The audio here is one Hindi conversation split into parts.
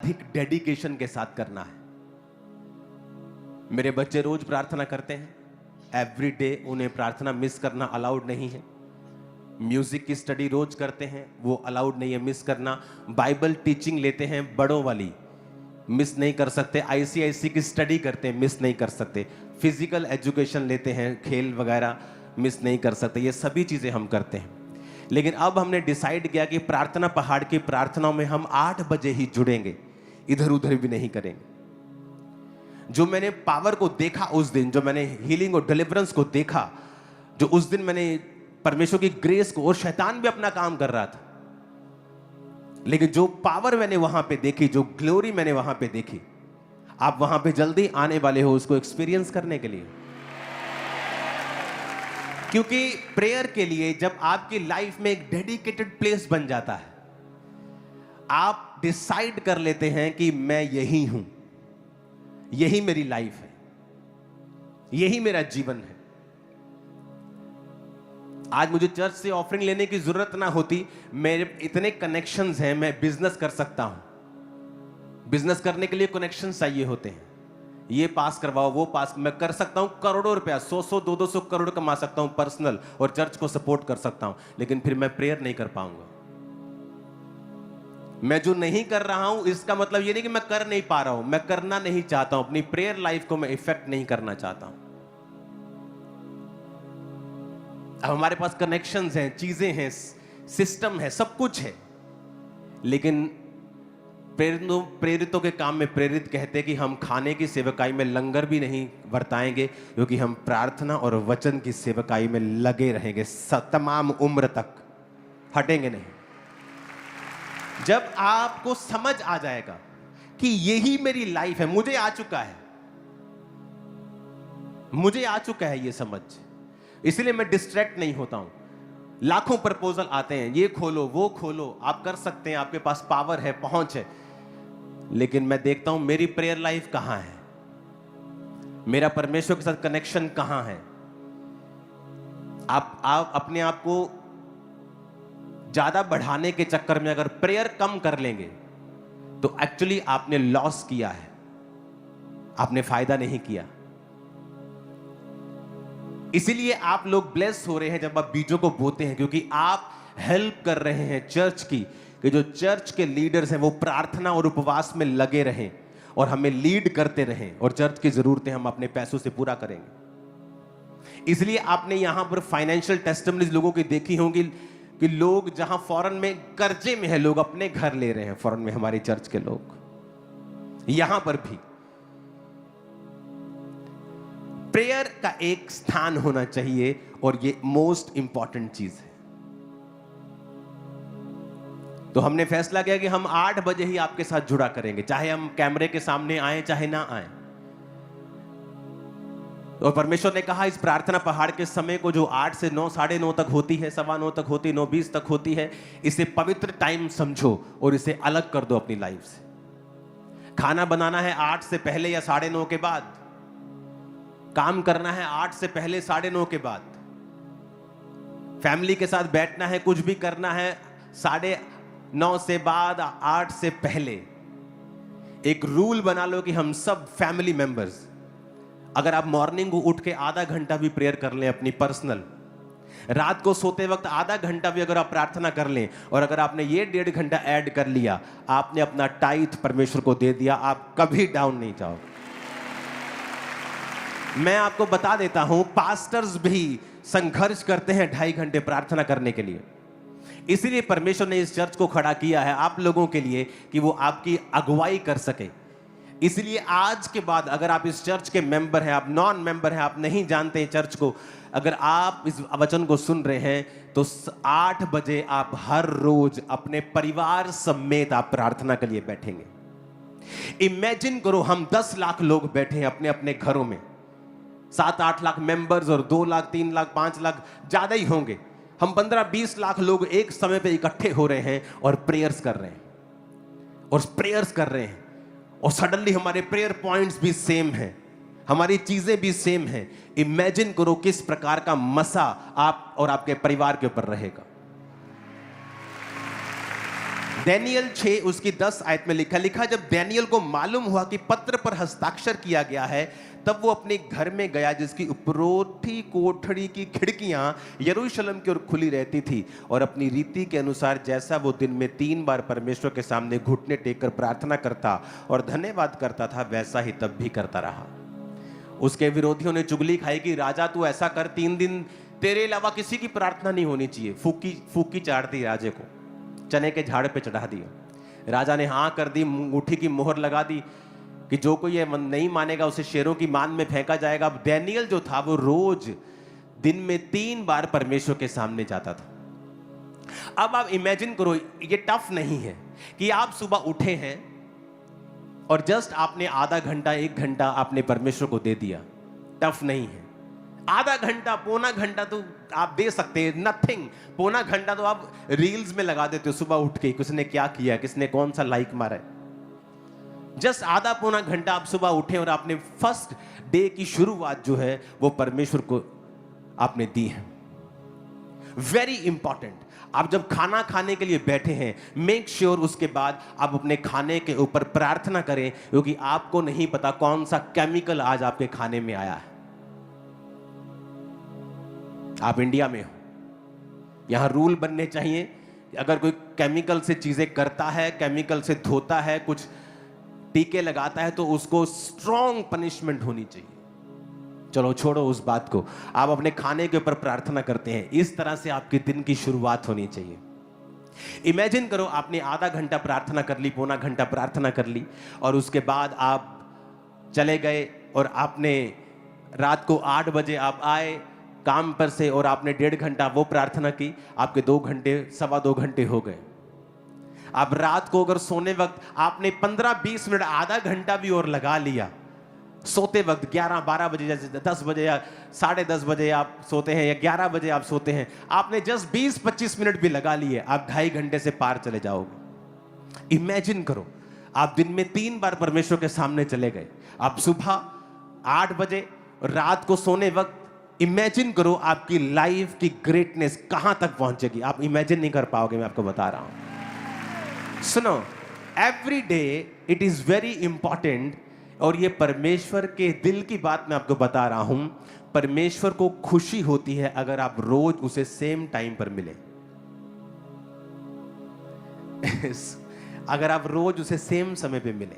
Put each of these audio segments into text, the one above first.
अधिक डेडिकेशन के साथ करना है। मेरे बच्चे रोज प्रार्थना करते हैं, एवरी डे, उन्हें प्रार्थना मिस करना अलाउड नहीं है। म्यूजिक की स्टडी रोज करते हैं, वो अलाउड नहीं है मिस करना। बाइबल टीचिंग लेते हैं बड़ों वाली, मिस नहीं कर सकते। आईसीआईसी की स्टडी करते हैं, मिस नहीं कर सकते। फिजिकल एजुकेशन लेते हैं, खेल वगैरह मिस नहीं कर सकते। ये सभी चीजें हम करते हैं। लेकिन अब हमने डिसाइड किया कि प्रार्थना पहाड़ की प्रार्थनाओं में हम 8 बजे ही जुड़ेंगे, इधर उधर भी नहीं करेंगे। जो मैंने पावर को देखा उस दिन, जो मैंने हीलिंग और डिलीवरेंस को देखा, जो उस दिन मैंने परमेश्वर की ग्रेस को, और शैतान भी अपना काम कर रहा था, लेकिन जो पावर मैंने वहां पे देखी, जो ग्लोरी मैंने वहां पे देखी, आप वहां पे जल्दी आने वाले हो उसको एक्सपीरियंस करने के लिए। क्योंकि प्रेयर के लिए जब आपकी लाइफ में एक डेडिकेटेड प्लेस बन जाता है, आप डिसाइड कर लेते हैं कि मैं यही हूं, यही मेरी लाइफ है, यही मेरा जीवन है। आज मुझे चर्च से ऑफरिंग लेने की जरूरत ना होती, मेरे इतने कनेक्शंस हैं, मैं बिजनेस कर सकता हूं। बिजनेस करने के लिए कनेक्शंस चाहिए होते हैं, ये पास करवाओ, वो पास, मैं कर सकता हूं करोड़ों रुपया, 100 200 करोड़ कमा सकता हूं पर्सनल, और चर्च को सपोर्ट कर सकता हूं, लेकिन फिर मैं प्रेयर नहीं कर पाऊंगा। मैं जो नहीं कर रहा हूं इसका मतलब ये नहीं कि मैं कर नहीं पा रहा हूं, मैं करना नहीं चाहता हूं। अपनी प्रेयर लाइफ को मैं इफेक्ट नहीं करना चाहता हूं। अब हमारे पास कनेक्शंस हैं, चीजें हैं, सिस्टम है, सब कुछ है, लेकिन प्रेरितों के काम में प्रेरित कहते हैं कि हम खाने की सेवकाई में लंगर भी नहीं बरताएंगे, क्योंकि हम प्रार्थना और वचन की सेवकाई में लगे रहेंगे तमाम उम्र तक, हटेंगे नहीं। जब आपको समझ आ जाएगा कि यही मेरी लाइफ है, मुझे आ चुका है, मुझे आ चुका है ये समझ, इसलिए मैं डिस्ट्रैक्ट नहीं होता हूं। लाखों प्रपोजल आते हैं, ये खोलो, वो खोलो, आप कर सकते हैं, आपके पास पावर है, पहुंच है, लेकिन मैं देखता हूं मेरी प्रेयर लाइफ कहां है, मेरा परमेश्वर के साथ कनेक्शन कहां है। आप अपने आप को ज्यादा बढ़ाने के चक्कर में अगर प्रेयर कम कर लेंगे तो एक्चुअली आपने लॉस किया है, आपने फायदा नहीं किया। इसीलिए आप लोग ब्लेस हो रहे हैं जब आप बीजों को बोते हैं, क्योंकि आप हेल्प कर रहे हैं चर्च की, कि जो चर्च के लीडर्स हैं वो प्रार्थना और उपवास में लगे रहें और हमें लीड करते रहें, और चर्च की जरूरतें हम अपने पैसों से पूरा करेंगे। इसलिए आपने यहां पर फाइनेंशियल टेस्टिमनीज लोगों की देखी होंगी कि लोग जहां फॉरेन में कर्जे में है, लोग अपने घर ले रहे हैं फॉरेन में, हमारी चर्च के लोग। यहां पर भी प्रेयर का एक स्थान होना चाहिए, और ये मोस्ट इंपॉर्टेंट चीज है। तो हमने फैसला किया कि हम 8 बजे ही आपके साथ जुड़ा करेंगे, चाहे हम कैमरे के सामने आए चाहे ना आए। और परमेश्वर ने कहा इस प्रार्थना पहाड़ के समय को, जो 8 से 9, 9:30 तक होती है, 9:15 तक होती है, 9:20 तक होती है, इसे पवित्र टाइम समझो और इसे अलग कर दो अपनी लाइफ से। खाना बनाना है 8 से पहले या 9:30 के बाद, काम करना है 8 से पहले 9:30 के बाद, फैमिली के साथ बैठना है, कुछ भी करना है 9:30 से बाद, 8 से पहले। एक रूल बना लो कि हम सब फैमिली मेंबर्स, अगर आप मॉर्निंग को उठ के आधा घंटा भी प्रेयर कर लें अपनी पर्सनल, रात को सोते वक्त आधा घंटा भी अगर आप प्रार्थना कर लें, और अगर आपने ये 1.5 घंटा ऐड कर लिया, आपने अपना टाइथ परमेश्वर को दे दिया, आप कभी डाउन नहीं जाओगे। मैं आपको बता देता हूं, पास्टर्स भी संघर्ष करते हैं 2.5 घंटे प्रार्थना करने के लिए। इसीलिए परमेश्वर ने इस चर्च को खड़ा किया है आप लोगों के लिए, कि वो आपकी अगुवाई कर सके। इसलिए आज के बाद अगर आप इस चर्च के मेंबर हैं, आप नॉन मेंबर हैं, आप नहीं जानते चर्च को, अगर आप इस वचन को सुन रहे हैं, तो 8 बजे आप हर रोज अपने परिवार समेत आप प्रार्थना के लिए बैठेंगे। इमेजिन करो हम 10 लाख लोग बैठे हैं अपने अपने घरों में, 7-8 लाख मेंबर्स, और 2 लाख 3 लाख 5 लाख ज्यादा ही होंगे, हम 15-20 लाख लोग एक समय पे इकट्ठे हो रहे हैं और प्रेयर्स कर रहे हैं, और प्रेयर्स कर रहे हैं, और सडनली हमारे प्रेयर पॉइंट्स भी सेम हैं, हमारी चीजें भी सेम हैं। इमेजिन करो किस प्रकार का मसा आप और आपके परिवार के ऊपर रहेगा। दानियेल 6 उसकी 10 आयत में लिखा जब दानियेल को मालूम हुआ कि पत्र पर हस्ताक्षर किया गया है, तब वो अपने घर में गया जिसकी उपरोठी कोठरी की खिड़कियां यरूशलेम की ओर खुली रहती थी, और अपनी रीति के अनुसार जैसा वो दिन में 3 बार परमेश्वर के सामने घुटने टेक कर प्रार्थना करता और धन्यवाद करता था, वैसा ही तब भी करता रहा। उसके विरोधियों ने चुगली खाई कि राजा तू ऐसा कर, 3 दिन तेरे अलावा किसी की प्रार्थना नहीं होनी चाहिए। फूकी चाट दी राजे को, चने के झाड़ पे चढ़ा दिया। राजा ने हाँ कर दी, मुट्ठी की मोहर लगा दी कि जो कोई ये नहीं मानेगा उसे शेरों की मान में फेंका जाएगा। अब दानियेल जो था वो रोज दिन में 3 बार परमेश्वर के सामने जाता था। अब आप इमेजिन करो, ये टफ नहीं है कि आप सुबह उठे हैं और जस्ट आपने आधा घंटा 1 घंटा आपने परमेश्वर को दे दिया। टफ नहीं है। आधा घंटा पौना घंटा तो आप दे सकते हैं, नथिंग। पौना घंटा तो आप रील्स में लगा देते हो सुबह उठ के, किसने क्या किया, किसने कौन सा लाइक मारा है। जस्ट आधा पौना घंटा आप सुबह उठे और आपने फर्स्ट डे की शुरुआत जो है वो परमेश्वर को आपने दी है। Very important. आप जब खाना खाने के लिए बैठे हैं, मेक श्योर उसके बाद आप अपने खाने के ऊपर प्रार्थना करें, क्योंकि आपको नहीं पता कौन सा केमिकल आज आपके खाने में आया है। आप इंडिया में हो, यहां रूल बनने चाहिए, अगर कोई केमिकल से चीजें करता है, केमिकल से धोता है, कुछ टीके लगाता है, तो उसको स्ट्रॉन्ग पनिशमेंट होनी चाहिए। चलो छोड़ो उस बात को, आप अपने खाने के ऊपर प्रार्थना करते हैं। इस तरह से आपके दिन की शुरुआत होनी चाहिए। इमेजिन करो आपने आधा घंटा प्रार्थना कर ली, पौना घंटा प्रार्थना कर ली, और उसके बाद आप चले गए और आपने रात को 8 बजे आप आए काम पर से और आपने 1.5 घंटा वो प्रार्थना की। आपके 2 घंटे 2.25 घंटे हो गए। आप रात को अगर सोने वक्त आपने 15-20 मिनट आधा घंटा भी और लगा लिया, सोते वक्त 11-12 बजे, जैसे 10 बजे या 10:30 बजे आप सोते हैं या 11 बजे आप सोते हैं, आपने जस्ट 20-25 मिनट भी लगा लिए, आप 2.5 घंटे से पार चले जाओगे। इमेजिन करो आप दिन में 3 बार परमेश्वर के सामने चले गए। आप सुबह 8 बजे, रात को सोने वक्त। इमेजिन करो आपकी लाइफ की ग्रेटनेस कहां तक पहुंचेगी, आप इमेजिन नहीं कर पाओगे। मैं आपको बता रहा हूं, सुनो, every day it is very important. और ये परमेश्वर के दिल की बात मैं आपको बता रहा हूं। परमेश्वर को खुशी होती है अगर आप रोज उसे सेम टाइम पर मिले। अगर आप रोज उसे सेम समय पे मिले।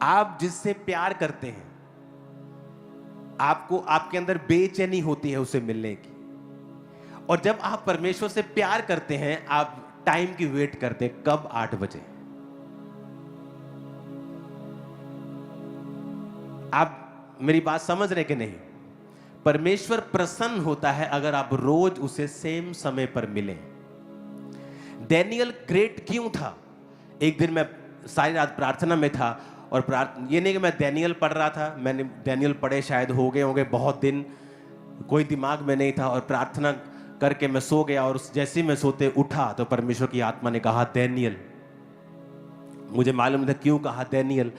आप जिससे प्यार करते हैं, आपको आपके अंदर बेचैनी होती है उसे मिलने की। और जब आप परमेश्वर से प्यार करते हैं, आप टाइम की वेट करते हैं, कब 8 बजे। आप मेरी बात समझ रहे कि नहीं? परमेश्वर प्रसन्न होता है अगर आप रोज उसे सेम समय पर मिलें। दानियेल ग्रेट क्यों था? एक दिन मैं सारी रात प्रार्थना में था, और ये नहीं कि मैं दानियेल पढ़ रहा था, मैंने दानियेल पढ़े शायद हो गए होंगे बहुत दिन, कोई दिमाग में नहीं था, और प्रार्थना करके मैं सो गया। और जैसे ही मैं सोते उठा तो परमेश्वर की आत्मा ने कहा दानियेल। मुझे मालूम था क्यों कहा दानियेल।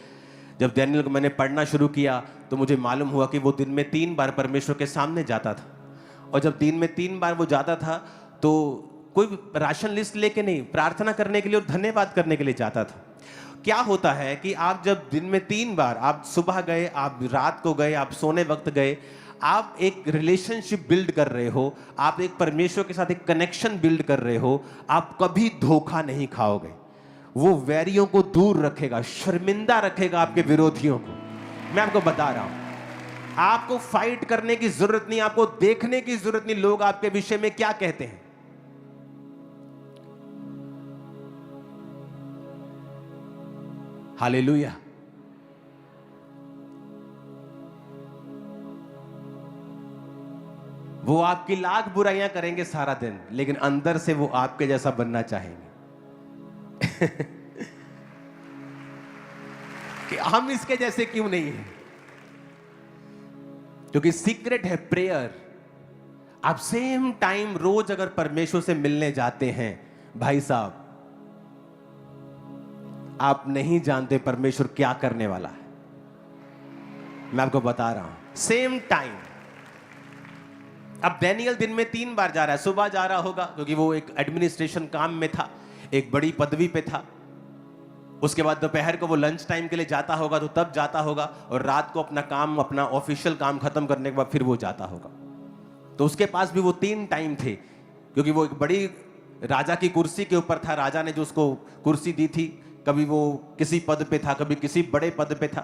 जब दानियेल को मैंने पढ़ना शुरू किया तो मुझे मालूम हुआ कि वो दिन में 3 बार परमेश्वर के सामने जाता था। और जब दिन में 3 बार वो जाता था तो कोई राशन लिस्ट लेके नहीं, प्रार्थना करने के लिए और धन्यवाद करने के लिए जाता था। क्या होता है कि आप जब दिन में 3 बार, आप सुबह गए, आप रात को गए, आप सोने वक्त गए, आप एक रिलेशनशिप बिल्ड कर रहे हो, आप एक परमेश्वर के साथ एक कनेक्शन बिल्ड कर रहे हो। आप कभी धोखा नहीं खाओगे। वो वैरियों को दूर रखेगा, शर्मिंदा रखेगा आपके विरोधियों को। मैं आपको बता रहा हूं, आपको फाइट करने की जरूरत नहीं, आपको देखने की जरूरत नहीं लोग आपके विषय में क्या कहते हैं। हालेलुया। वो आपकी लाख बुराइयां करेंगे सारा दिन, लेकिन अंदर से वो आपके जैसा बनना चाहेंगे। कि हम इसके जैसे क्यों नहीं हैं? क्योंकि सीक्रेट है प्रेयर। आप सेम टाइम रोज अगर परमेश्वर से मिलने जाते हैं, भाई साहब, आप नहीं जानते परमेश्वर क्या करने वाला है। मैं आपको बता रहा हूं, सेम टाइम अब डैनियल दिन में 3 बार जा रहा है। सुबह जा रहा होगा क्योंकि वो एक एडमिनिस्ट्रेशन काम में था, एक बड़ी पदवी पे था। उसके बाद दोपहर को वो लंच टाइम के लिए जाता होगा, तो तब जाता होगा, और रात को अपना काम, अपना ऑफिशियल काम खत्म करने के बाद फिर वो जाता होगा। तो उसके पास भी वो 3 टाइम थे, क्योंकि वो एक बड़ी राजा की कुर्सी के ऊपर था। राजा ने जो उसको कुर्सी दी थी, कभी वो किसी पद पे था, कभी किसी बड़े पद पे था।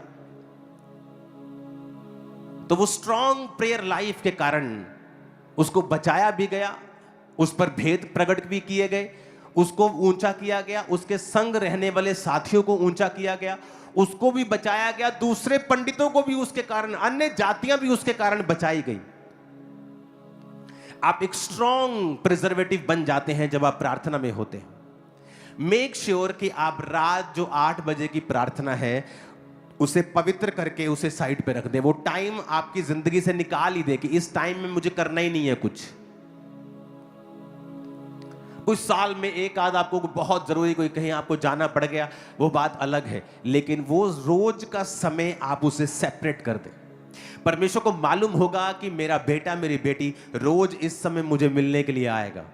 तो वो स्ट्रॉन्ग प्रेयर लाइफ के कारण उसको बचाया भी गया, उस पर भेद प्रकट भी किए गए, उसको ऊंचा किया गया, उसके संग रहने वाले साथियों को ऊंचा किया गया, उसको भी बचाया गया, दूसरे पंडितों को भी उसके कारण, अन्य जातियां भी उसके कारण बचाई गई। आप एक स्ट्रॉन्ग प्रिजर्वेटिव बन जाते हैं जब आप प्रार्थना में होते हैं। मेक श्योर कि आप रात जो 8 बजे की प्रार्थना है उसे पवित्र करके उसे साइड पे रख दे। वो टाइम आपकी जिंदगी से निकाल ही दे कि इस टाइम में मुझे करना ही नहीं है कुछ साल में एक आध आपको बहुत जरूरी कोई कहीं आपको जाना पड़ गया, वो बात अलग है, लेकिन वो रोज का समय आप उसे सेपरेट कर दे। परमेश्वर को मालूम होगा कि मेरा बेटा मेरी बेटी रोज इस समय मुझे मिलने के लिए आएगा।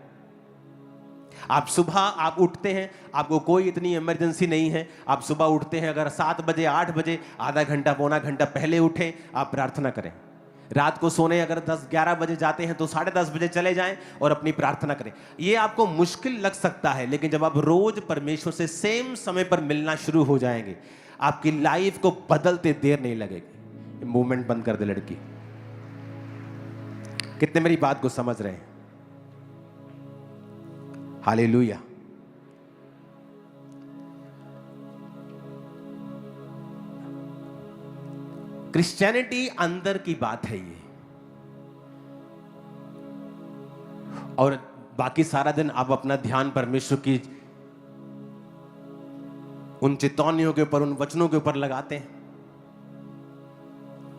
आप सुबह आप उठते हैं, आपको कोई इतनी इमरजेंसी नहीं है, आप सुबह उठते हैं, अगर 7 बजे 8 बजे आधा घंटा पौना घंटा पहले उठें, आप प्रार्थना करें। रात को सोने अगर 10-11 बजे जाते हैं तो 10:30 बजे चले जाएं और अपनी प्रार्थना करें। ये आपको मुश्किल लग सकता है, लेकिन जब आप रोज परमेश्वर से सेम समय पर मिलना शुरू हो जाएंगे, आपकी लाइफ को बदलते देर नहीं लगेगी। मूवमेंट बंद कर दे लड़की। कितने मेरी बात को समझ रहे हैं? हालेलुया। क्रिश्चियनिटी अंदर की बात है ये, और बाकी सारा दिन आप अपना ध्यान परमेश्वर की उन चेतावनियों के ऊपर, उन वचनों के ऊपर लगाते हैं,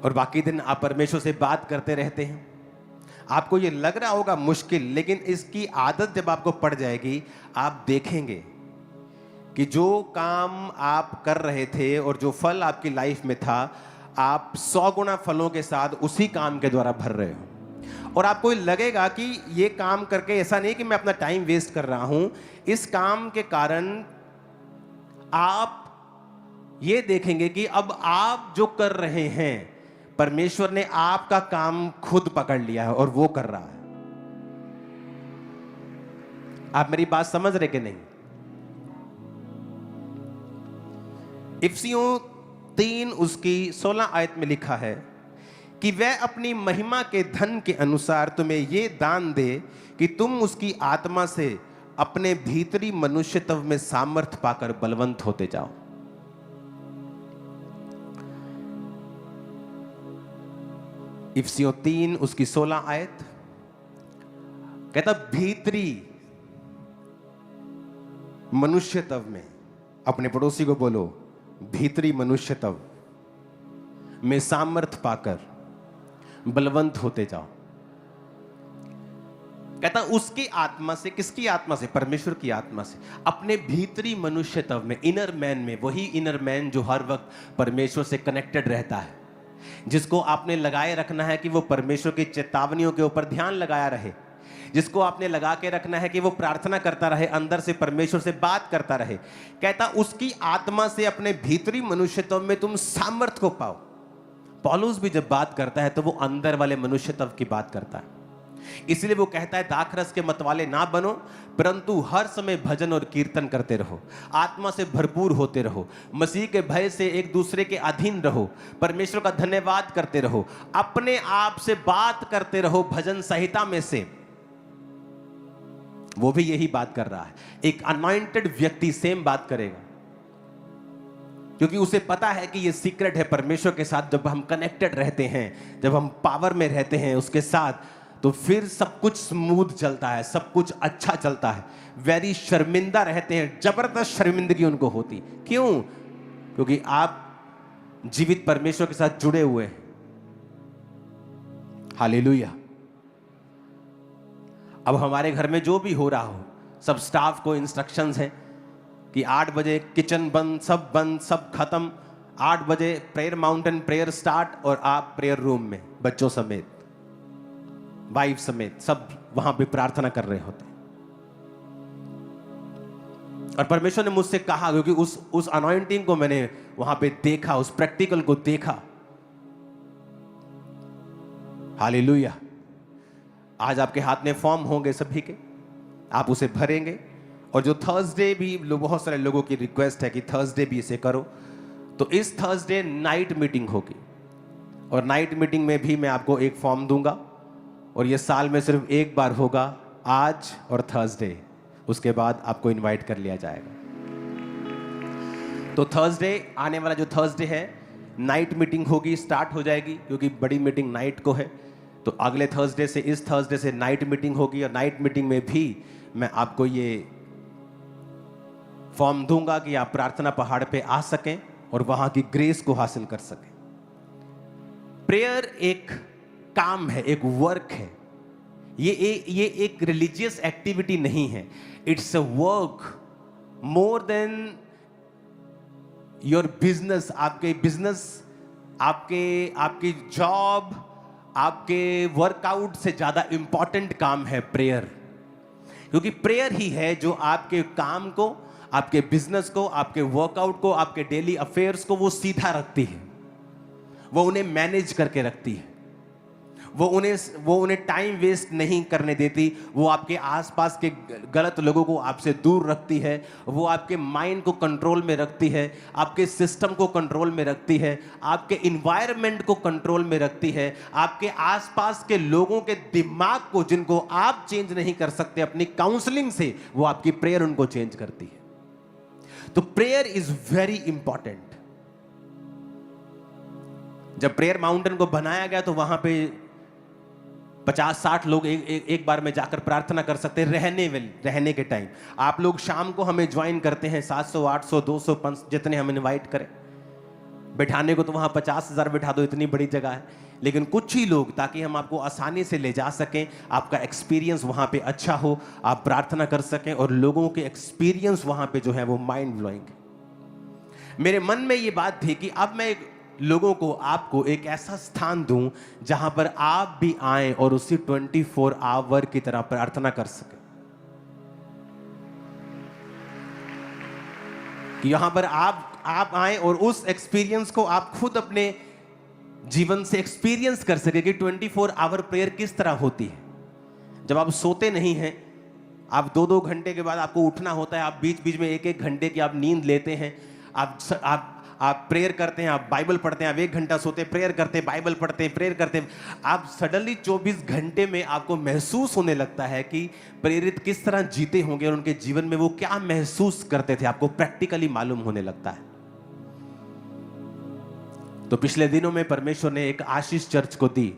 और बाकी दिन आप परमेश्वर से बात करते रहते हैं। आपको ये लग रहा होगा मुश्किल, लेकिन इसकी आदत जब आपको पड़ जाएगी, आप देखेंगे कि जो काम आप कर रहे थे और जो फल आपकी लाइफ में था, आप 100 गुना फलों के साथ उसी काम के द्वारा भर रहे हो। और आपको लगेगा कि ये काम करके ऐसा नहीं कि मैं अपना टाइम वेस्ट कर रहा हूं, इस काम के कारण आप ये देखेंगे कि अब आप जो कर रहे हैं, परमेश्वर ने आपका काम खुद पकड़ लिया है और वो कर रहा है। आप मेरी बात समझ रहे कि नहीं? इफिसियों 3 उसकी 16 आयत में लिखा है कि वह अपनी महिमा के धन के अनुसार तुम्हें ये दान दे कि तुम उसकी आत्मा से अपने भीतरी मनुष्यत्व में सामर्थ पाकर बलवंत होते जाओ। इफिसियों 3 उसकी 16 आयत कहता, भीतरी मनुष्यत्व में, अपने पड़ोसी को बोलो, भीतरी मनुष्यत्व में सामर्थ पाकर बलवंत होते जाओ। कहता उसकी आत्मा से, किसकी आत्मा से? परमेश्वर की आत्मा से, अपने भीतरी मनुष्यत्व में, इनर मैन में। वही इनर मैन जो हर वक्त परमेश्वर से कनेक्टेड रहता है, जिसको आपने लगाए रखना है कि वो परमेश्वर की चेतावनियों के ऊपर ध्यान लगाया रहे, जिसको आपने लगा के रखना है कि वो प्रार्थना करता रहे, अंदर से परमेश्वर से बात करता रहे। कहता उसकी आत्मा से अपने भीतरी मनुष्यत्व में तुम सामर्थ को पाओ। पौलुस भी जब बात करता है तो वो अंदर वाले मनुष्यत्व की बात करता है। इसलिए वो कहता है दाखरस के मतवाले ना बनो, परंतु हर समय भजन और कीर्तन करते रहो, आत्मा से भरपूर होते रहो, मसीह के भय से एक दूसरे के अधीन रहो, परमेश्वर का धन्यवाद करते रहो, अपने आप से बात करते रहो भजन संहिता में से। वो भी यही बात कर रहा है। एक अनॉइंटेड व्यक्ति सेम बात करेगा, क्योंकि उसे पता है कि ये सीक्रेट है परमेश्वर के साथ। जब हम कनेक्टेड रहते हैं, जब हम पावर में रहते हैं उसके साथ, तो फिर सब कुछ स्मूथ चलता है, सब कुछ अच्छा चलता है। वेरी शर्मिंदा रहते हैं, जबरदस्त शर्मिंदगी उनको होती। क्यों? क्योंकि आप जीवित परमेश्वर के साथ जुड़े हुए हैं। हालेलुया। अब हमारे घर में जो भी हो रहा हो, सब स्टाफ को इंस्ट्रक्शंस हैं कि 8 बजे किचन बंद, सब खत्म, 8 बजे प्रेयर माउंटेन प्रेयर स्टार्ट, और आप प्रेयर रूम में बच्चों समेत। वाइफ समेत सब वहां पे प्रार्थना कर रहे होते। और परमेश्वर ने मुझसे कहा, क्योंकि उस अनॉइंटिंग को मैंने वहां पे देखा, उस प्रैक्टिकल को देखा। हालेलुया। आज आपके हाथ में फॉर्म होंगे सभी के, आप उसे भरेंगे। और जो थर्सडे भी बहुत सारे लोगों की रिक्वेस्ट है कि थर्सडे भी इसे करो, तो इस थर्सडे नाइट मीटिंग होगी। और नाइट मीटिंग में भी मैं आपको एक फॉर्म दूंगा, और ये साल में सिर्फ एक बार होगा, आज और थर्सडे। उसके बाद आपको इनवाइट कर लिया जाएगा। तो थर्सडे, आने वाला जो थर्सडे है, नाइट मीटिंग होगी, स्टार्ट हो जाएगी, क्योंकि बड़ी मीटिंग नाइट को है। तो अगले थर्सडे से, इस थर्सडे से नाइट मीटिंग होगी। और नाइट मीटिंग में भी मैं आपको ये फॉर्म दूंगा कि आप प्रार्थना पहाड़ पे आ सकें और वहां की ग्रेस को हासिल कर सकें। प्रेयर एक काम है, एक वर्क है। ये एक रिलीजियस एक्टिविटी नहीं है। It's a work more than your business. आपके बिजनेस, आपकी जॉब, आपके वर्कआउट से ज्यादा इंपॉर्टेंट काम है प्रेयर। क्योंकि प्रेयर ही है जो आपके काम को, आपके बिजनेस को, आपके वर्कआउट को, आपके डेली अफेयर्स को वो सीधा रखती है, वो उन्हें मैनेज करके रखती है, वो उन्हें टाइम वेस्ट नहीं करने देती, वो आपके आसपास के गलत लोगों को आपसे दूर रखती है, वो आपके माइंड को कंट्रोल में रखती है, आपके सिस्टम को कंट्रोल में रखती है, आपके इन्वायरमेंट को कंट्रोल में रखती है, आपके आसपास के लोगों के दिमाग को, जिनको आप चेंज नहीं कर सकते अपनी काउंसलिंग से, वो आपकी प्रेयर उनको चेंज करती है। तो प्रेयर इज वेरी इंपॉर्टेंट। जब प्रेयर माउंटेन को बनाया गया तो वहां पे 50-60 लोग एक बार में जाकर प्रार्थना कर सकते हैं रहने के टाइम। आप लोग शाम को हमें ज्वाइन करते हैं, 700, 800, 200, 500 जितने हम इनवाइट करें। बैठाने को तो वहां 50,000 बैठा दो, इतनी बड़ी जगह है। लेकिन कुछ ही लोग, ताकि हम आपको आसानी से ले जा सकें, आपका एक्सपीरियंस वहां पे अच्छा हो, आप प्रार्थना कर सकें, और लोगों के एक्सपीरियंस वहां पे जो है वो माइंड ब्लोइंग। मेरे मन में ये बात थी कि अब मैं लोगों को, आपको एक ऐसा स्थान दूं जहां पर आप भी आए और उसी 24 आवर की तरह प्रार्थना कर सके। कि यहां पर आप आए और उस एक्सपीरियंस को आप खुद अपने जीवन से एक्सपीरियंस कर सके कि 24 आवर प्रेयर किस तरह होती है। जब आप सोते नहीं हैं, आप 2-2 घंटे के बाद आपको उठना होता है, आप बीच बीच में 1-1 घंटे की आप नींद लेते हैं, आप प्रेयर करते हैं, आप बाइबल पढ़ते हैं, आप 1 घंटा सोते हैं, प्रेयर करते हैं, बाइबल पढ़ते हैं, प्रेयर करते हैं। आप सडनली 24 घंटे में आपको महसूस होने लगता है कि प्रेरित किस तरह जीते होंगे और उनके जीवन में वो क्या महसूस करते थे, आपको प्रैक्टिकली मालूम होने लगता है। तो पिछले दिनों में परमेश्वर ने एक आशीष चर्च को दी,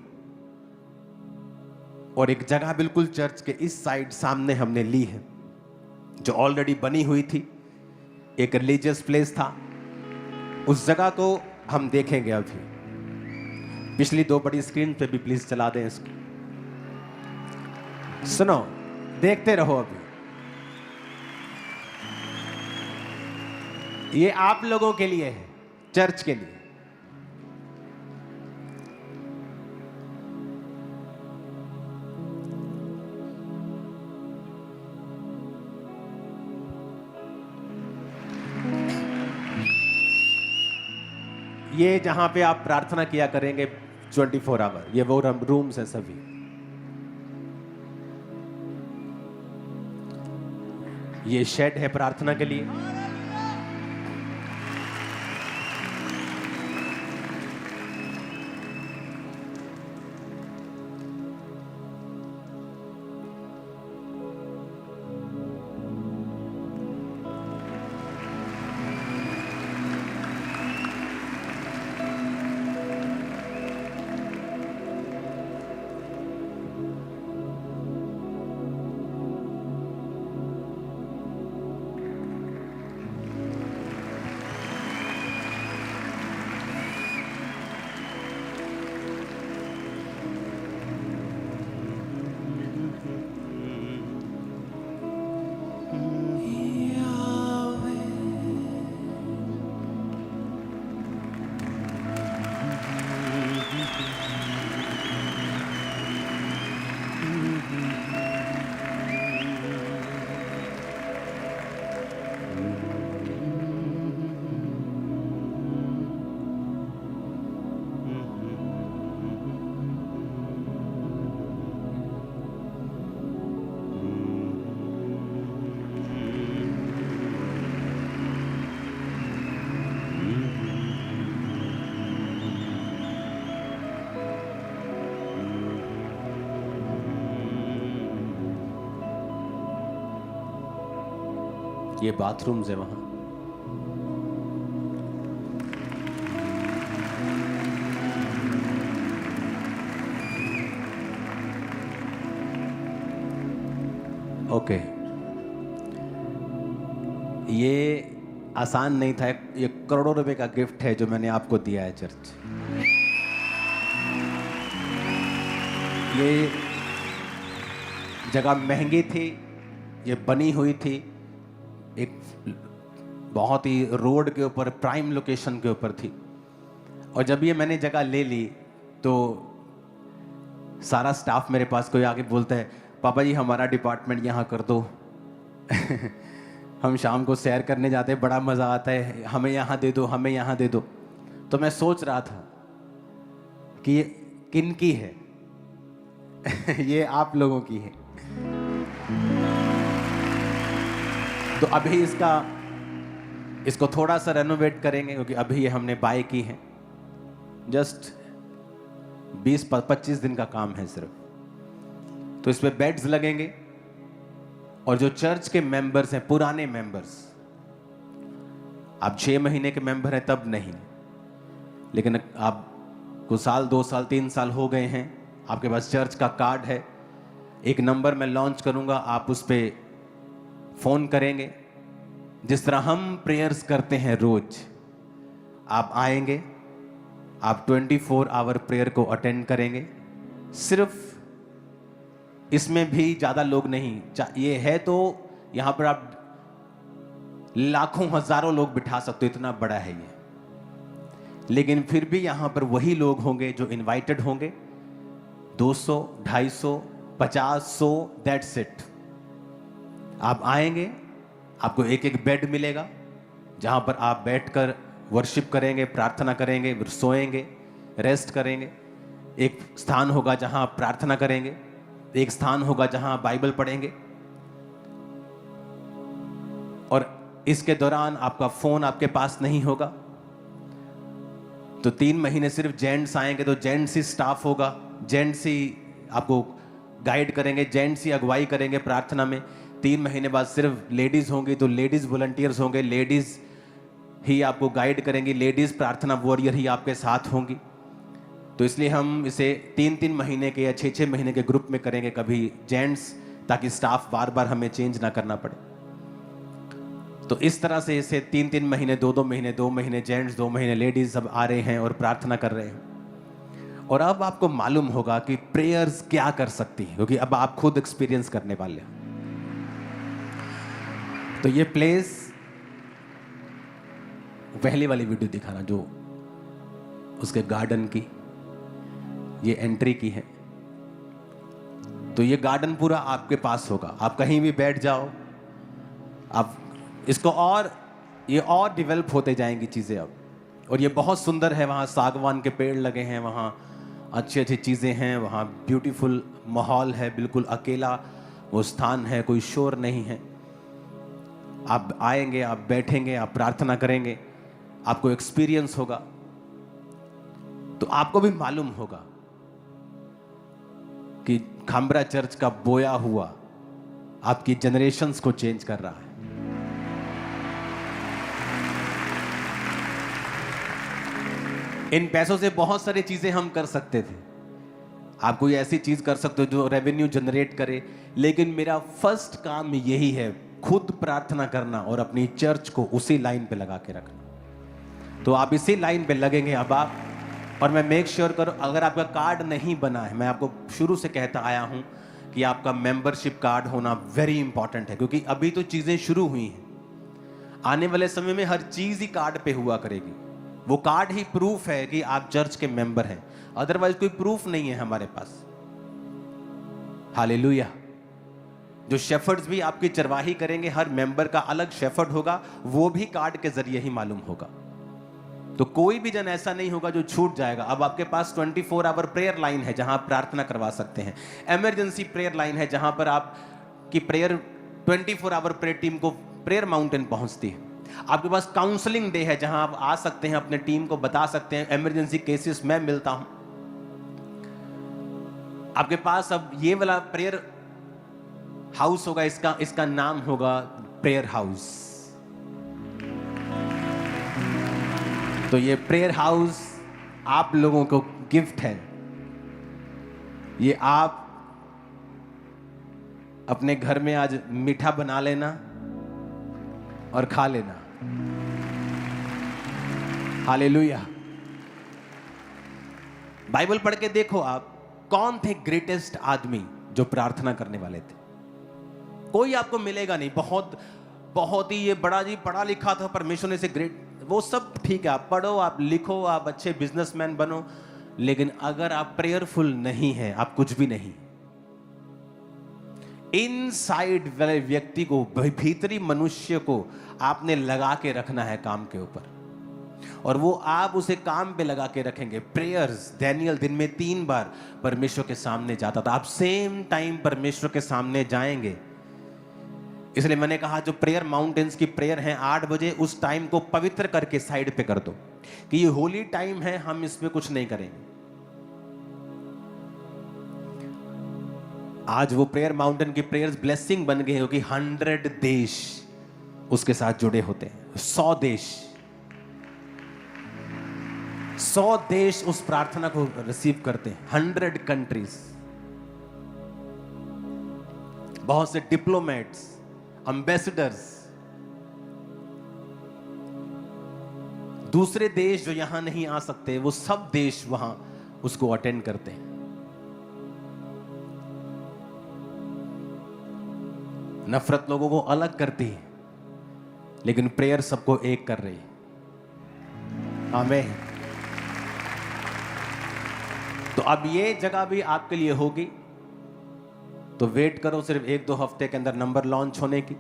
और एक जगह बिल्कुल चर्च के इस साइड सामने हमने ली है, जो ऑलरेडी बनी हुई थी, एक रिलीजियस प्लेस था। उस जगह को हम देखेंगे अभी। पिछली 2 बड़ी स्क्रीन पे भी प्लीज चला दें इसको। सुनो, देखते रहो। अभी ये आप लोगों के लिए है, चर्च के लिए। ये जहां पे आप प्रार्थना किया करेंगे 24 आवर, ये वो रूम्स हैं सभी। ये शेड है प्रार्थना के लिए। ये बाथरूम्स है वहां। ओके, ये आसान नहीं था, ये करोड़ों रुपए का गिफ्ट है जो मैंने आपको दिया है चर्च। ये जगह महंगी थी, ये बनी हुई थी एक बहुत ही रोड के ऊपर, प्राइम लोकेशन के ऊपर थी। और जब ये मैंने जगह ले ली तो सारा स्टाफ मेरे पास कोई आके बोलता है, पापा जी हमारा डिपार्टमेंट यहाँ कर दो। हम शाम को सैर करने जाते हैं, बड़ा मज़ा आता है, हमें यहाँ दे दो, हमें यहाँ दे दो। तो मैं सोच रहा था कि ये किन की है? ये आप लोगों की है। तो अभी इसको थोड़ा सा रेनोवेट करेंगे, क्योंकि अभी ये हमने बाय की है। जस्ट 20-25 दिन का काम है सिर्फ। तो इस पे बेड्स लगेंगे, और जो चर्च के मेंबर्स हैं, पुराने मेंबर्स, आप 6 महीने के मेंबर हैं तब नहीं, लेकिन आपको साल, 2 साल, 3 साल हो गए हैं, आपके पास चर्च का कार्ड है, एक नंबर मैं लॉन्च करूंगा, आप उस पर फोन करेंगे। जिस तरह हम प्रेयर्स करते हैं रोज, आप आएंगे, आप 24 आवर प्रेयर को अटेंड करेंगे। सिर्फ इसमें भी ज़्यादा लोग नहीं, ये है तो यहाँ पर आप लाखों हजारों लोग बिठा सकते हो, इतना बड़ा है ये। लेकिन फिर भी यहाँ पर वही लोग होंगे जो इनवाइटेड होंगे, 200, 250, 50, 100, दैट्स इट। आप आएंगे, आपको एक एक बेड मिलेगा जहाँ पर आप बैठकर वर्शिप करेंगे, प्रार्थना करेंगे, फिर सोएंगे, रेस्ट करेंगे। एक स्थान होगा जहाँ आप प्रार्थना करेंगे, एक स्थान होगा जहां आप बाइबल पढ़ेंगे। और इसके दौरान आपका फोन आपके पास नहीं होगा। तो 3 महीने सिर्फ जेंट्स आएंगे, तो जेंट्स ही स्टाफ होगा, जेंट्स ही आपको गाइड करेंगे, जेंट्स ही अगुवाई करेंगे प्रार्थना में। 3 महीने बाद सिर्फ लेडीज होंगी, तो लेडीज वॉलंटियर्स होंगे, लेडीज ही आपको गाइड करेंगी, लेडीज प्रार्थना वॉरियर ही आपके साथ होंगी। तो इसलिए हम इसे 3-3 महीने के या 6-6 महीने के ग्रुप में करेंगे, कभी जेंट्स, ताकि स्टाफ बार बार हमें चेंज ना करना पड़े। तो इस तरह से इसे 3-3 महीने, 2-2 महीने, 2 महीने जेंट्स, 2 महीने लेडीज सब आ रहे हैं और प्रार्थना कर रहे हैं। और अब आपको मालूम होगा कि प्रेयर्स क्या कर सकती है, क्योंकि अब आप खुद एक्सपीरियंस करने वाले हैं। तो ये प्लेस, पहली वाली वीडियो दिखाना जो उसके गार्डन की, ये एंट्री की है। तो ये गार्डन पूरा आपके पास होगा, आप कहीं भी बैठ जाओ, आप इसको ये और डेवलप होते जाएंगी चीज़ें अब। और ये बहुत सुंदर है, वहाँ सागवान के पेड़ लगे हैं, वहाँ अच्छी अच्छी चीज़ें हैं, वहाँ ब्यूटीफुल माहौल है, बिल्कुल अकेला वो स्थान है, कोई शोर नहीं है। आप आएंगे, आप बैठेंगे, आप प्रार्थना करेंगे, आपको एक्सपीरियंस होगा। तो आपको भी मालूम होगा कि खामरा चर्च का बोया हुआ आपकी जनरेशंस को चेंज कर रहा है। इन पैसों से बहुत सारी चीजें हम कर सकते थे, आप कोई ऐसी चीज कर सकते हो जो रेवेन्यू जनरेट करे, लेकिन मेरा फर्स्ट काम यही है, खुद प्रार्थना करना और अपनी चर्च को उसी लाइन पे लगा के रखना। तो आप इसी लाइन पे लगेंगे अब आप, और मैं मेक श्योर करो, अगर आपका कार्ड नहीं बना है, मैं आपको शुरू से कहता आया हूं कि आपका मेंबरशिप कार्ड होना वेरी इंपॉर्टेंट है, क्योंकि अभी तो चीजें शुरू हुई हैं। आने वाले समय में हर चीज ही कार्ड पे हुआ करेगी। वो कार्ड ही प्रूफ है कि आप चर्च के मेंबर हैं, अदरवाइज कोई प्रूफ नहीं है हमारे पास। हालेलुया। जो शेफर्ड्स भी आपकी चरवाही करेंगे, हर मेंबर का अलग शेफर्ड होगा, वो भी कार्ड के जरिए ही मालूम होगा। तो कोई भी जन ऐसा नहीं होगा जो छूट जाएगा। अब आपके पास 24 आवर प्रेयर लाइन है जहां आप प्रार्थना करवा सकते हैं, इमरजेंसी प्रेयर लाइन है जहां पर आप की प्रेयर 24 आवर प्रेयर टीम को प्रेयर माउंटेन पहुंचती है। आपके पास काउंसलिंग डे है जहां आप आ सकते हैं, अपने टीम को बता सकते हैं इमरजेंसी केसेस में मिलता हूं। आपके पास अब ये वाला प्रेयर हाउस होगा, इसका नाम होगा प्रेयर हाउस। तो ये प्रेयर हाउस आप लोगों को गिफ्ट है। ये आप अपने घर में आज मीठा बना लेना और खा लेना। हालेलुया। बाइबल पढ़ के देखो आप, कौन थे ग्रेटेस्ट आदमी जो प्रार्थना करने वाले थे? कोई आपको मिलेगा नहीं बहुत ही ये बड़ा जी पढ़ा लिखा था, परमेश्वर ने से ग्रेट, वो सब ठीक है, आप पढ़ो, आप लिखो, आप अच्छे बिजनेसमैन बनो, लेकिन अगर आप प्रेयरफुल नहीं हैं, आप कुछ भी नहीं। इनसाइड वाले व्यक्ति को, भीतरी मनुष्य को आपने लगा के रखना है काम के ऊपर, और वो आप उसे काम पे लगा के रखेंगे। प्रेयर्स, डैनियल दिन में 3 बार परमेश्वर के सामने जाता था। आप सेम टाइम परमेश्वर के सामने जाएंगे। इसलिए मैंने कहा जो प्रेयर माउंटेन्स की प्रेयर है 8 बजे, उस टाइम को पवित्र करके साइड पे कर दो कि ये होली टाइम है, हम इसमें कुछ नहीं करेंगे। आज वो प्रेयर माउंटेन की प्रेयर्स ब्लेसिंग बन गए हैं, क्योंकि 100 देश उसके साथ जुड़े होते हैं। 100 देश उस प्रार्थना को रिसीव करते हैं। 100 कंट्रीज, बहुत से डिप्लोमेट्स, एम्बेसडर्स, दूसरे देश जो यहां नहीं आ सकते, वो सब देश वहां उसको अटेंड करते हैं। नफरत लोगों को अलग करती है, लेकिन प्रेयर सबको एक कर रही है। आमीन। तो अब ये जगह भी आपके लिए होगी, तो वेट करो सिर्फ 1-2 हफ्ते के अंदर नंबर लॉन्च होने की।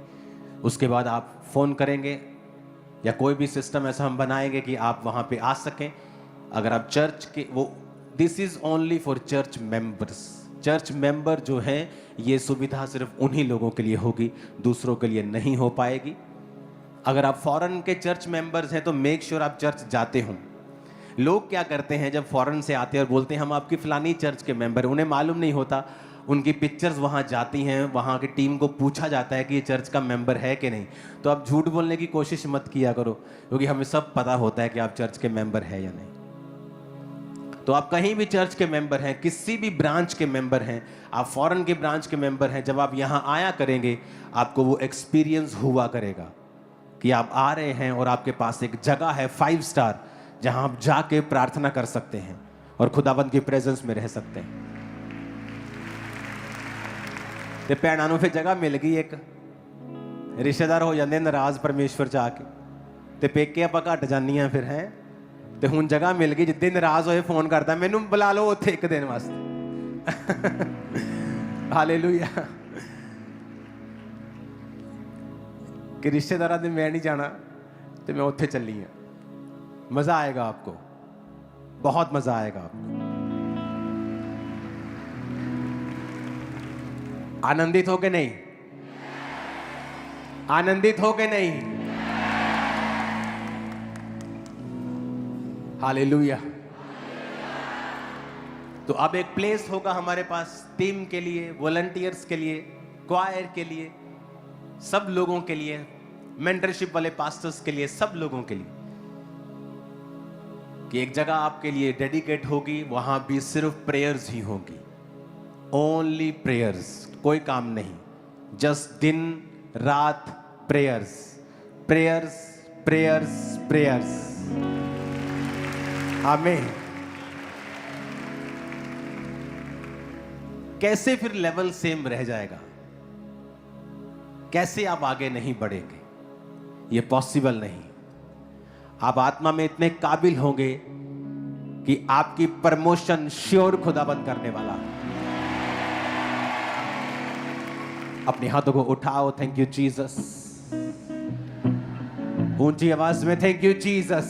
उसके बाद आप फोन करेंगे या कोई भी सिस्टम ऐसा हम बनाएंगे कि आप वहां पे आ सकें। अगर आप चर्च के, वो this is only for church members. Church member जो हैं, ये सुविधा सिर्फ उन्हीं लोगों के लिए होगी, दूसरों के लिए नहीं हो पाएगी। अगर आप फॉरेन के चर्च मेंबर्स हैं तो मेक श्योर आप चर्च जाते हो। लोग क्या करते हैं, जब फॉरेन से आते हैं और बोलते हैं हम आपकी फलानी चर्च के मेंबर, उन्हें मालूम नहीं होता, उनकी पिक्चर्स वहाँ जाती हैं, वहाँ की टीम को पूछा जाता है कि ये चर्च का मेंबर है कि नहीं। तो आप झूठ बोलने की कोशिश मत किया करो, क्योंकि हमें सब पता होता है कि आप चर्च के मेंबर है या नहीं। तो आप कहीं भी चर्च के मेंबर हैं, किसी भी ब्रांच के मेंबर हैं, आप फॉरेन के ब्रांच के मेंबर हैं, जब आप यहाँ आया करेंगे आपको वो एक्सपीरियंस हुआ करेगा कि आप आ रहे हैं और आपके पास एक जगह है 5 स्टार, जहाँ आप जाके प्रार्थना कर सकते हैं और खुदाबंद की प्रेजेंस में रह सकते हैं। ते भैणों ਨੂੰ फिर जगह मिल गई, एक रिश्तेदार हो जाते नाराज परमेश्वर च आके, ते पेके आप घट जानियां फिर हैं, ते हुण जगह मिल गई, जिद्दे नाराज होए फोन करता मैनू बुला लो उत्थे एक दिन वास्ते। हालेलुया। कि रिश्तेदारा दे मैं नहीं जाना, तो मैं उत्थे चली हाँ। मजा आएगा आपको, बहुत मजा आएगा आपको। आनंदित हो के नहीं? आनंदित हो के नहीं? हालेलुया। तो अब एक प्लेस होगा हमारे पास टीम के लिए, वॉलंटियर्स के लिए, क्वायर के लिए, सब लोगों के लिए, मेंटरशिप वाले पास्टर्स के लिए, सब लोगों के लिए, कि एक जगह आपके लिए डेडिकेट होगी। वहां भी सिर्फ प्रेयर्स ही होगी, ओनली प्रेयर्स, कोई काम नहीं, जस्ट दिन रात प्रेयर्स, प्रेयर्स, प्रेयर्स, प्रेयर्स। आमीन। कैसे फिर लेवल सेम रह जाएगा? कैसे आप आगे नहीं बढ़ेंगे? ये पॉसिबल नहीं। आप आत्मा में इतने काबिल होंगे कि आपकी प्रमोशन श्योर खुदाबंद करने वाला। अपने हाथों को उठाओ, थैंक यू जीसस। ऊंची आवाज में थैंक यू जीसस।